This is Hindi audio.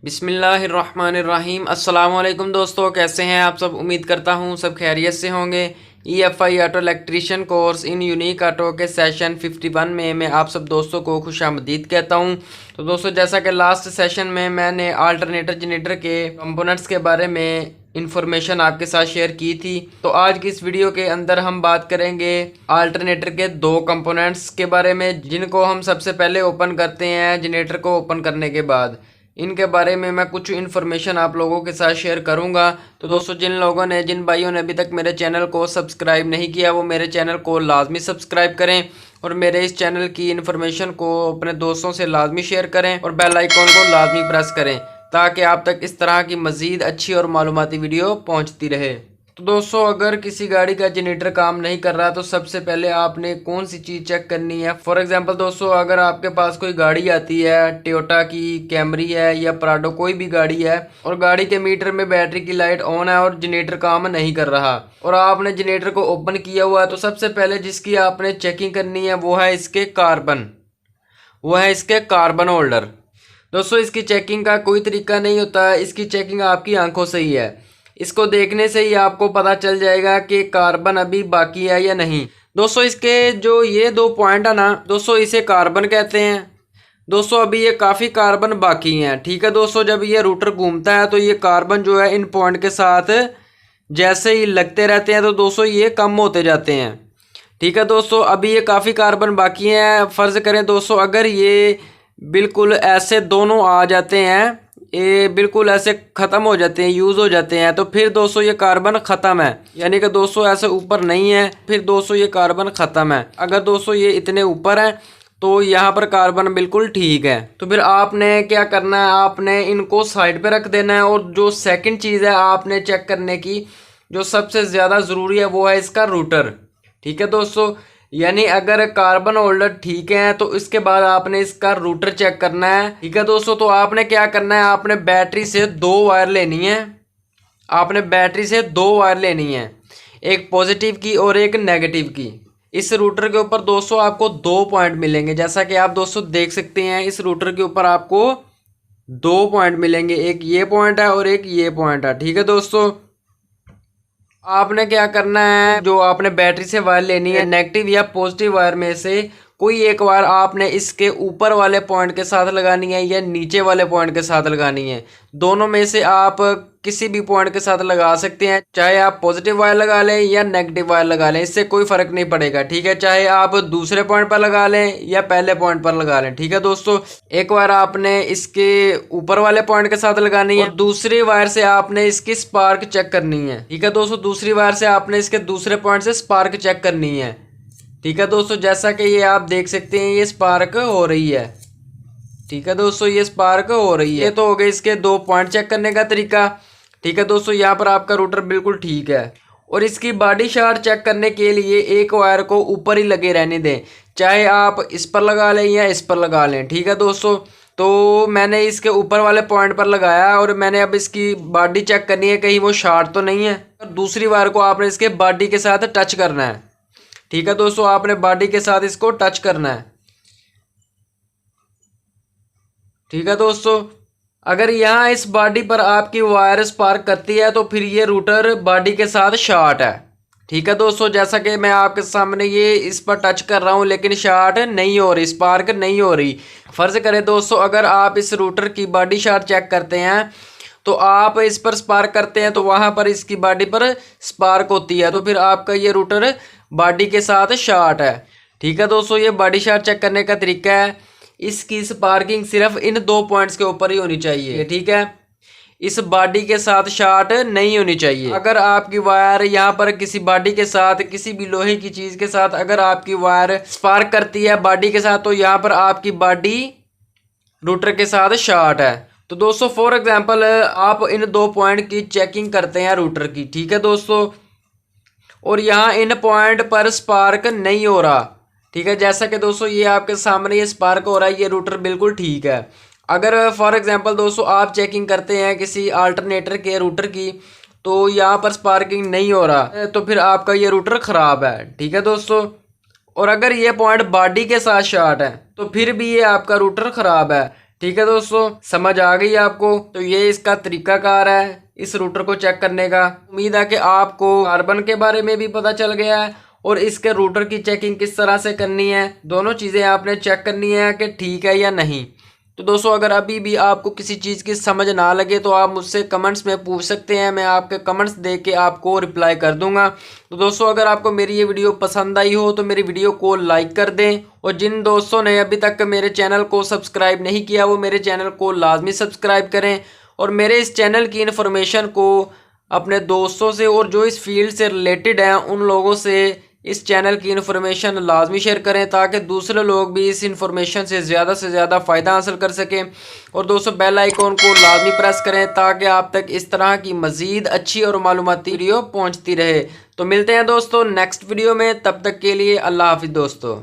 बिस्मिल्लाहिर्रहमानिर्रहीम। अस्सलामुअलैकुम दोस्तों, कैसे हैं आप सब। उम्मीद करता हूं सब खैरियत से होंगे। EFI auto electrician course in unique auto के सेशन 51 में मैं आप सब दोस्तों को खुशामदीद कहता हूं। तो दोस्तों, जैसा कि लास्ट सेशन में मैंने अल्टरनेटर जनरेटर के कंपोनेंट्स के बारे में इंफॉर्मेशन आपके साथ शेयर की थी, तो आज की इस वीडियो के अंदर हम बात करेंगे अल्टरनेटर के दो कंपोनेंट्स के बारे में, जिनको हम सबसे पहले ओपन करते हैं जनरेटर को ओपन करने के बाद। इनके बारे में मैं कुछ इन्फॉर्मेशन आप लोगों के साथ शेयर करूंगा। तो दोस्तों, जिन भाइयों ने अभी तक मेरे चैनल को सब्सक्राइब नहीं किया, वो मेरे चैनल को लाजमी सब्सक्राइब करें और मेरे इस चैनल की इन्फॉर्मेशन को अपने दोस्तों से लाजमी शेयर करें और बेल आइकॉन को लाजमी प्रेस करें, ताकि आप तक इस तरह की मज़ीद अच्छी और मालूमाती वीडियो पहुँचती रहे। तो दोस्तों, अगर किसी गाड़ी का जनरेटर काम नहीं कर रहा तो सबसे पहले आपने कौन सी चीज़ चेक करनी है। फॉर एग्जांपल दोस्तों, अगर आपके पास कोई गाड़ी आती है, टोयोटा की कैमरी है या प्राडो, कोई भी गाड़ी है, और गाड़ी के मीटर में बैटरी की लाइट ऑन है और जनरेटर काम नहीं कर रहा और आपने जनरेटर को ओपन किया हुआ है, तो सबसे पहले जिसकी आपने चेकिंग करनी है वो है इसके कार्बन होल्डर। दोस्तों, इसकी चेकिंग का कोई तरीका नहीं होता है, इसकी चेकिंग आपकी आंखों से ही है। इसको देखने से ही आपको पता चल जाएगा कि कार्बन अभी बाकी है या नहीं। दोस्तों, इसके जो ये दो पॉइंट है ना दोस्तों, इसे कार्बन कहते हैं। दोस्तों, अभी ये काफ़ी कार्बन बाकी हैं। ठीक है दोस्तों, जब ये रूटर घूमता है तो ये कार्बन जो है इन पॉइंट के साथ जैसे ही लगते रहते हैं तो दोस्तों ये कम होते जाते हैं। ठीक है दोस्तों, अभी ये काफ़ी कार्बन बाकी हैं। फ़र्ज़ करें दोस्तों, अगर ये बिल्कुल ऐसे दोनों आ जाते हैं, ये बिल्कुल ऐसे ख़त्म हो जाते हैं, यूज़ हो जाते हैं, तो फिर दोस्तों ये कार्बन ख़त्म है। यानी कि दोस्तों ऐसे ऊपर नहीं है, फिर दोस्तों ये कार्बन ख़त्म है। अगर दोस्तों ये इतने ऊपर है तो यहाँ पर कार्बन बिल्कुल ठीक है। तो फिर आपने क्या करना है, आपने इनको साइड पे रख देना है। और जो सेकंड चीज़ है आपने चेक करने की, जो सबसे ज़्यादा ज़रूरी है, वो है इसका रूटर। ठीक है दोस्तों, यानी अगर कार्बन होल्डर ठीक है तो इसके बाद आपने इसका रूटर चेक करना है। ठीक है दोस्तों, तो आपने क्या करना है, आपने बैटरी से दो वायर लेनी है। एक पॉजिटिव की और एक नेगेटिव की। इस रूटर के ऊपर दोस्तों आपको दो पॉइंट मिलेंगे, जैसा कि आप दोस्तों देख सकते हैं। इस रूटर के ऊपर आपको दो पॉइंट मिलेंगे, एक ये पॉइंट है और एक ये पॉइंट है। ठीक है दोस्तों, आपने क्या करना है, जो आपने बैटरी से वायर लेनी है, नेगेटिव या पॉजिटिव वायर में से कोई एक वायर आपने इसके ऊपर वाले पॉइंट के साथ लगानी है या नीचे वाले पॉइंट के साथ लगानी है। दोनों में से आप किसी भी पॉइंट के साथ लगा सकते हैं, चाहे आप पॉजिटिव वायर लगा लें या नेगेटिव वायर लगा लें, इससे कोई फ़र्क नहीं पड़ेगा। ठीक है, चाहे आप दूसरे पॉइंट पर लगा लें या पहले पॉइंट पर लगा लें। ठीक है दोस्तों, एक वायर आपने इसके ऊपर वाले पॉइंट के साथ लगानी है, दूसरी वायर से आपने इसकी स्पार्क चेक करनी है। ठीक है दोस्तों, दूसरी वायर से आपने इसके दूसरे पॉइंट से स्पार्क चेक करनी है। ठीक है दोस्तों, जैसा कि ये आप देख सकते हैं, ये स्पार्क हो रही है। ठीक है दोस्तों, ये स्पार्क हो रही है। ये तो हो गए इसके दो पॉइंट चेक करने का तरीका। ठीक है दोस्तों, यहाँ पर आपका रूटर बिल्कुल ठीक है। और इसकी बॉडी शार्ट चेक करने के लिए एक वायर को ऊपर ही लगे रहने दें, चाहे आप इस पर लगा लें या इस पर लगा लें। ठीक है दोस्तों, तो मैंने इसके ऊपर वाले पॉइंट पर लगाया और मैंने अब इसकी बॉडी चेक करनी है, कहीं वो शार्ट तो नहीं है। दूसरी वायर को आपने इसके बॉडी के साथ टच करना है। ठीक है दोस्तों, आपने बॉडी के साथ इसको टच करना है। ठीक है दोस्तों, अगर यहाँ इस बॉडी पर आपकी वायर स्पार्क करती है तो फिर ये रूटर बॉडी के साथ शॉर्ट है। ठीक है दोस्तों, जैसा कि मैं आपके सामने ये इस पर टच कर रहा हूँ, लेकिन शॉर्ट नहीं हो रही, स्पार्क नहीं हो रही। फ़र्ज़ करें दोस्तों, अगर आप इस रूटर की बॉडी शॉर्ट चेक करते हैं तो आप इस पर स्पार्क करते हैं तो वहाँ पर इसकी बॉडी पर स्पार्क होती है, तो फिर आपका ये रूटर बॉडी के साथ शॉर्ट है। ठीक है दोस्तों, ये बॉडी शॉर्ट चेक करने का तरीका है। इसकी स्पार्किंग सिर्फ इन दो पॉइंट्स के ऊपर ही होनी चाहिए। ठीक है, इस बॉडी के साथ शॉर्ट नहीं होनी चाहिए। अगर आपकी वायर यहाँ पर किसी बॉडी के साथ, किसी भी लोहे की चीज़ के साथ अगर आपकी वायर स्पार्क करती है बॉडी के साथ, तो यहाँ पर आपकी बॉडी रूटर के साथ शॉर्ट है। तो दोस्तों, फॉर एग्जांपल आप इन दो पॉइंट की चेकिंग करते हैं रूटर की। ठीक है दोस्तों, और यहाँ इन पॉइंट पर स्पार्क नहीं हो रहा। ठीक है, जैसा कि दोस्तों ये आपके सामने ये स्पार्क हो रहा है, ये रूटर बिल्कुल ठीक है। अगर फॉर एग्जांपल दोस्तों आप चेकिंग करते हैं किसी अल्टरनेटर के रूटर की, तो यहाँ पर स्पार्किंग नहीं हो रहा, तो फिर आपका ये रूटर ख़राब है। ठीक है दोस्तों, और अगर ये पॉइंट बॉडी के साथ शॉर्ट है तो फिर भी ये आपका रूटर ख़राब है। ठीक है दोस्तों, समझ आ गई आपको। तो ये इसका तरीकाकार है इस रूटर को चेक करने का। उम्मीद है कि आपको कार्बन के बारे में भी पता चल गया है और इसके रूटर की चेकिंग किस तरह से करनी है। दोनों चीज़ें आपने चेक करनी है कि ठीक है या नहीं। तो दोस्तों अगर अभी भी आपको किसी चीज़ की समझ ना लगे तो आप मुझसे कमेंट्स में पूछ सकते हैं, मैं आपके कमेंट्स देख के आपको रिप्लाई कर दूंगा। तो दोस्तों अगर आपको मेरी ये वीडियो पसंद आई हो तो मेरी वीडियो को लाइक कर दें, और जिन दोस्तों ने अभी तक मेरे चैनल को सब्सक्राइब नहीं किया वो मेरे चैनल को लाजमी सब्सक्राइब करें, और मेरे इस चैनल की इन्फॉर्मेशन को अपने दोस्तों से और जो इस फील्ड से रिलेटेड हैं उन लोगों से इस चैनल की इन्फॉर्मेशन लाजमी शेयर करें, ताकि दूसरे लोग भी इस इन्फॉर्मेशन से ज़्यादा फ़ायदा हासिल कर सकें। और दोस्तों बेल आइकॉन को लाजमी प्रेस करें ताकि आप तक इस तरह की मज़ीद अच्छी और मालूमाती वीडियो पहुंचती रहे। तो मिलते हैं दोस्तों नेक्स्ट वीडियो में, तब तक के लिए अल्लाह हाफिज़ दोस्तों।